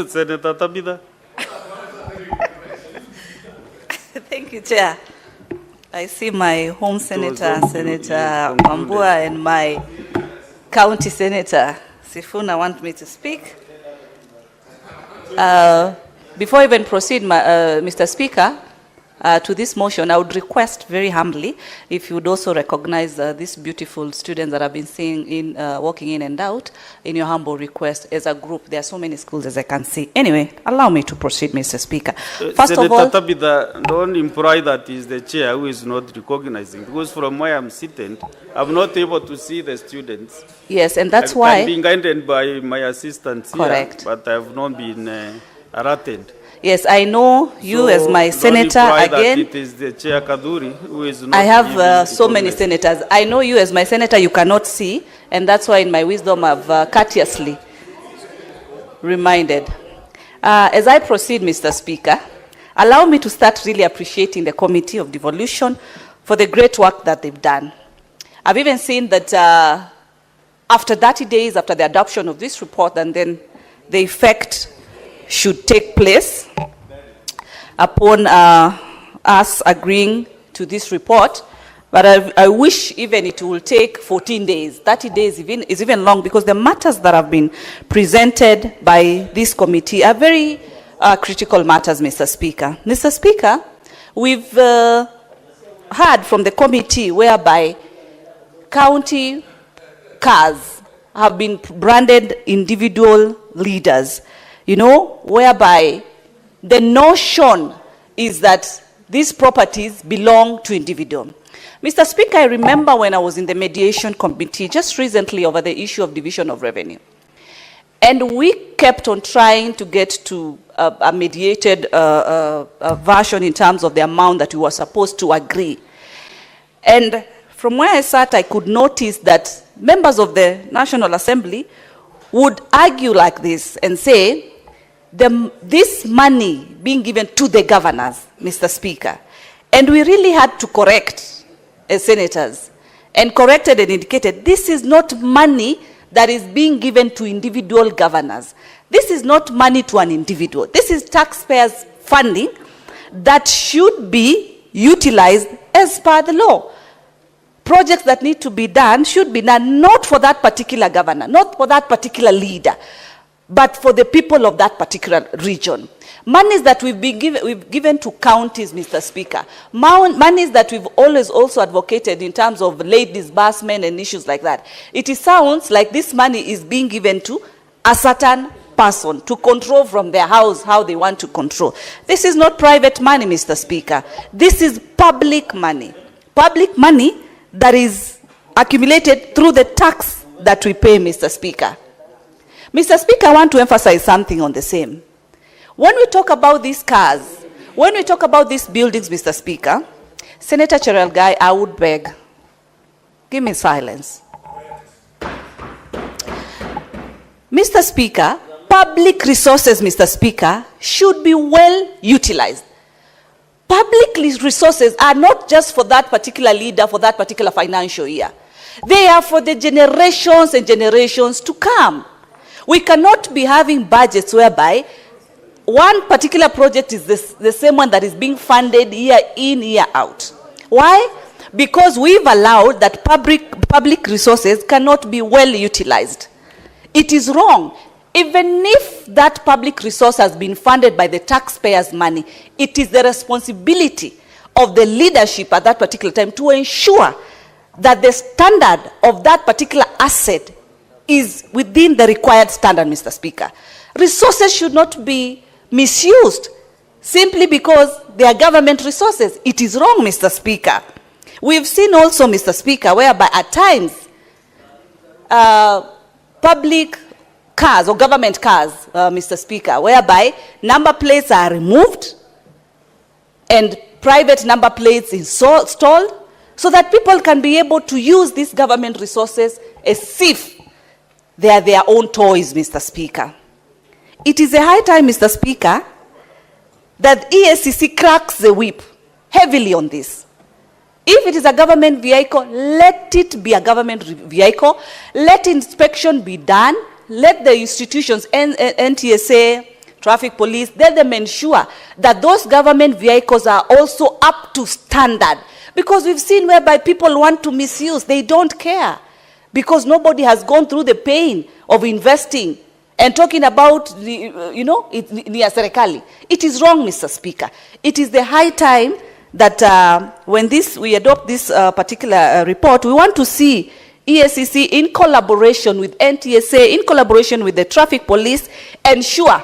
[SPEAKER 2] Senator Tabitha.
[SPEAKER 7] Thank you, Chair. I see my home senator, Senator Wambua, and my county senator, Sifuna, want me to speak. Before I even proceed, Mr. Speaker, to this motion, I would request very humbly if you would also recognize these beautiful students that I've been seeing walking in and out in your humble request as a group. There are so many schools as I can see. Anyway, allow me to proceed, Mr. Speaker. First
[SPEAKER 2] Senator
[SPEAKER 7] of all,
[SPEAKER 2] Tabitha, don't imply that is the chair who is not recognizing, because from where I'm sitting, I'm not able to see the students.
[SPEAKER 7] yes, and that's
[SPEAKER 2] I'm
[SPEAKER 7] why.
[SPEAKER 2] being guided by my assistants here,
[SPEAKER 7] Correct.
[SPEAKER 2] but I have not been ratted.
[SPEAKER 7] Yes, I know you as my senator again.
[SPEAKER 2] It is the chair Kaduri who is not.
[SPEAKER 7] I have
[SPEAKER 2] giving
[SPEAKER 7] so many
[SPEAKER 2] recognizance.
[SPEAKER 7] senators. I know you as my senator, you cannot see, and that's why in my wisdom I've courteously reminded. As I proceed, Mr. Speaker, allow me to start really appreciating the Committee of Devolution for the great work that they've done. I've even seen that after 30 days after the adoption of this report, and then the effect should take place upon us agreeing to this report, but I wish even it will take 14 days. 30 days is even long, because the matters that have been presented by this committee are very critical matters, Mr. Speaker. Mr. Speaker, we've heard from the committee whereby county cars have been branded individual leaders, you know, whereby the notion is that these properties belong to individual. Mr. Speaker, I remember when I was in the mediation committee just recently over the issue of division of revenue. And we kept on trying to get to a mediated version in terms of the amount that we were supposed to agree. And from where I sat, I could notice that members of the National Assembly would argue like this and say, this money being given to the governors, Mr. Speaker. And we really had to correct as senators, and corrected and indicated, this is not money that is being given to individual governors. This is not money to an individual. This is taxpayers' funding that should be utilized as per the law. Projects that need to be done should be done not for that particular governor, not for that particular leader, but for the people of that particular region. Monies that we've given to counties, Mr. Speaker. Monies that we've always also advocated in terms of late disbursement and issues like that. It sounds like this money is being given to a certain person to control from their house how they want to control. This is not private money, Mr. Speaker. This is public money. Public money that is accumulated through the tax that we pay, Mr. Speaker. Mr. Speaker, I want to emphasize something on the same. When we talk about these cars, when we talk about these buildings, Mr. Speaker, Senator Cherargei, I would beg, give me silence. Mr. Speaker, public resources, Mr. Speaker, should be well utilized. Public resources are not just for that particular leader, for that particular financial year. They are for the generations and generations to come. We cannot be having budgets whereby one particular project is the same one that is being funded year in, year out. Why? Because we've allowed that public resources cannot be well utilized. It is wrong. Even if that public resource has been funded by the taxpayers' money, it is the responsibility of the leadership at that particular time to ensure that the standard of that particular asset is within the required standard, Mr. Speaker. Resources should not be misused simply because they are government resources. It is wrong, Mr. Speaker. We've seen also, Mr. Speaker, whereby at times public cars or government cars, Mr. Speaker, whereby number plates are removed and private number plates installed so that people can be able to use these government resources as if they are their own toys, Mr. Speaker. It is a high time, Mr. Speaker, that EACC cracks the whip heavily on this. If it is a government vehicle, let it be a government vehicle. Let inspection be done. Let the institutions, NTSA, traffic police, let them ensure that those government vehicles are also up to standard. Because we've seen whereby people want to misuse, they don't care. Because nobody has gone through the pain of investing and talking about, ni ya serikali. It is wrong, Mr. Speaker. It is the high time that when we adopt this particular report, we want to see EACC in collaboration with NTSA, in collaboration with the traffic police, ensure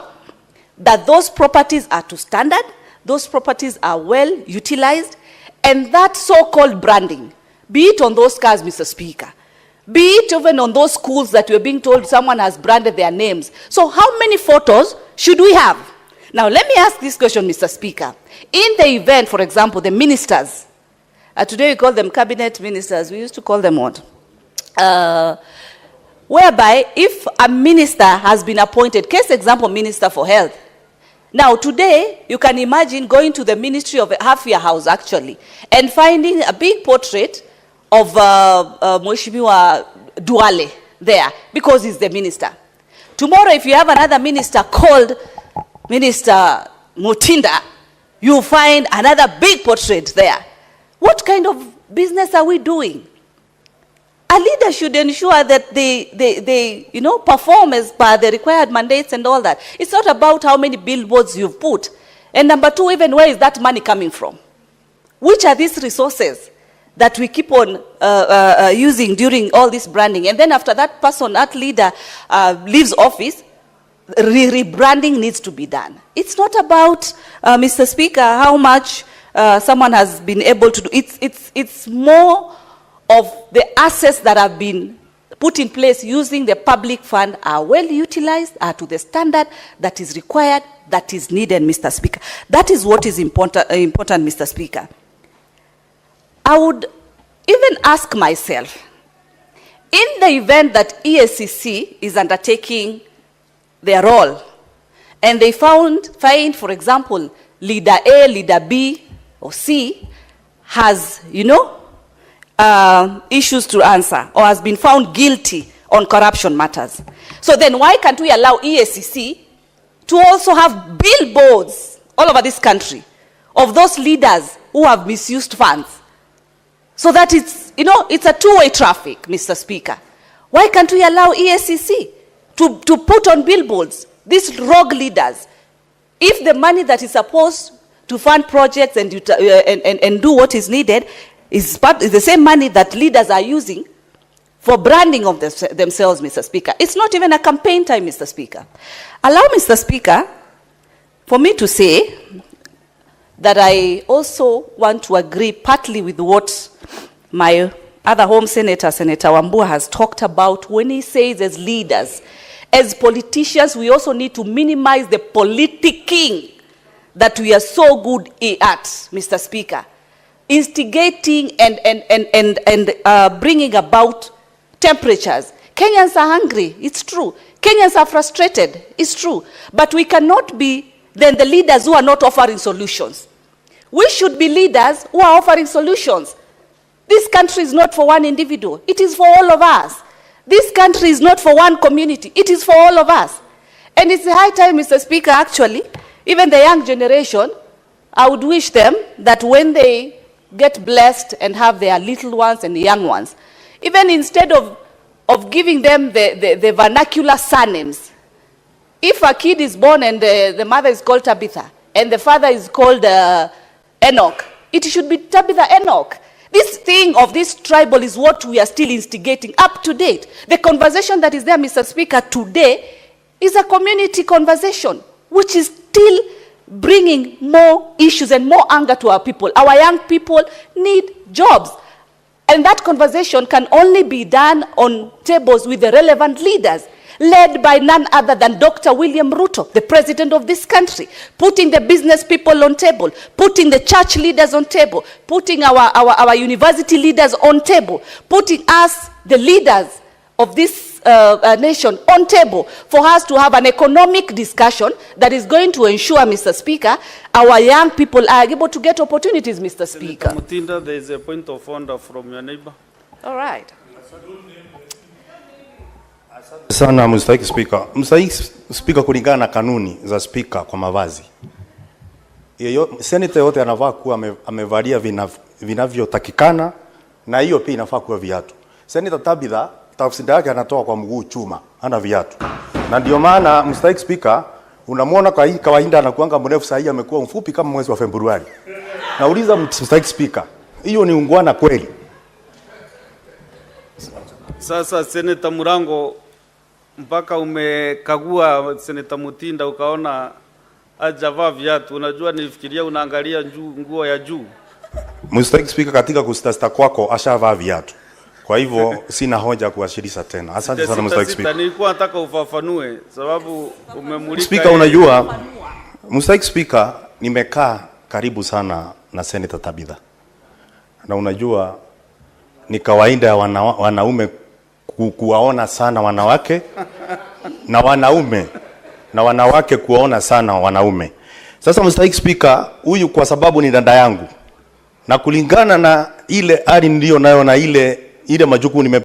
[SPEAKER 7] that those properties are to standard, those properties are well utilized, and that so-called branding, be it on those cars, Mr. Speaker, be it even on those schools that we're being told someone has branded their names. So how many photos should we have? Now, let me ask this question, Mr. Speaker. In the event, for example, the ministers, today we call them cabinet ministers, we used to call them what? Whereby if a minister has been appointed, case example, Minister for Health. Now, today, you can imagine going to the Ministry of Afya House, actually, and finding a big portrait of Mheshimiwa Duale there, because he's the minister. Tomorrow, if you have another minister called Minister Mutinda, you find another big portrait there. What kind of business are we doing? A leader should ensure that they perform as per the required mandates and all that. It's not about how many billboards you've put. And number two, even where is that money coming from? Which are these resources that we keep on using during all this branding? And then after that person, that leader leaves office, rebranding needs to be done. It's not about, Mr. Speaker, how much someone has been able to do. It's more of the assets that have been put in place using the public fund are well utilized, are to the standard that is required, that is needed, Mr. Speaker. That is what is important, Mr. Speaker. I would even ask myself, in the event that EACC is undertaking their role, and they find, for example, leader A, leader B, or C has, issues to answer or has been found guilty on corruption matters. So then why can't we allow EACC to also have billboards all over this country of those leaders who have misused funds? So that it's a two-way traffic, Mr. Speaker. Why can't we allow EACC to put on billboards these rogue leaders? If the money that is supposed to fund projects and do what is needed is the same money that leaders are using for branding of themselves, Mr. Speaker. It's not even a campaign time, Mr. Speaker. Allow, Mr. Speaker, for me to say that I also want to agree partly with what my other home senator, Senator Wambua, has talked about when he says as leaders, as politicians, we also need to minimize the politicking that we are so good at, Mr. Speaker. Instigating and bringing about temperatures. Kenyans are hungry, it's true. Kenyans are frustrated, it's true. But we cannot be then the leaders who are not offering solutions. We should be leaders who are offering solutions. This country is not for one individual, it is for all of us. This country is not for one community, it is for all of us. And it's high time, Mr. Speaker, actually, even the young generation, I would wish them that when they get blessed and have their little ones and the young ones, even instead of giving them the vernacular surnames, if a kid is born and the mother is called Tabitha and the father is called Enoch, it should be Tabitha Enoch. This thing of this tribal is what we are still instigating up to date. The conversation that is there, Mr. Speaker, today is a community conversation, which is still bringing more issues and more anger to our people. Our young people need jobs. And that conversation can only be done on tables with the relevant leaders, led by none other than Dr. William Ruto, the president of this country, putting the business people on table, putting the church leaders on table, putting our university leaders on table, putting us, the leaders of this nation, on table for us to have an economic discussion that is going to ensure, Mr. Speaker, our young people are able to get opportunities, Mr. Speaker.
[SPEAKER 2] Senator Mutinda, there is a point of order from your neighbor.
[SPEAKER 7] All right.
[SPEAKER 8] Sana Mstahiki Speaker. Mstahiki Speaker, kulingana na kanuni za Speaker kwa mavazi, senator yote anafaa kuwa amevalia vinavyotakikana, na hiyo pia inafaa kuwa viatu. Senator Tabitha tafsiri yake anatoa kwa mguu chuma, hana viatu. Na ndio maana Mstahiki Speaker, unamwona kwa hii kawaida anakuanga mrefu, sasa amekuwa mfupi kama mwezi wa Februari. Nauliza Mstahiki Speaker, hiyo ni ungwana kweli?
[SPEAKER 2] Sasa Senator Murango, mpaka umekagua Senator Mutinda ukaona hajavaa viatu, unajua nilifikiria unaangalia nguo ya juu.
[SPEAKER 8] Mstahiki Speaker, katika kusitasta kwako ashavaa viatu. Kwa hivyo sina hoja kuashirisha tena. Asante sana Mstahiki Speaker.
[SPEAKER 2] Nilikuwa nataka ufafanue sababu umemulika.
[SPEAKER 8] Speaker, unajua Mstahiki Speaker, nimekaa karibu sana na Senator Tabitha. Na unajua ni kawaida ya wanaume kuwaona sana wanawake na wanaume na wanawake kuwaona sana wanaume. Sasa Mstahiki Speaker, huyu kwa sababu ni dada yangu na kulingana na ile hali ndio nayo na ile majukumu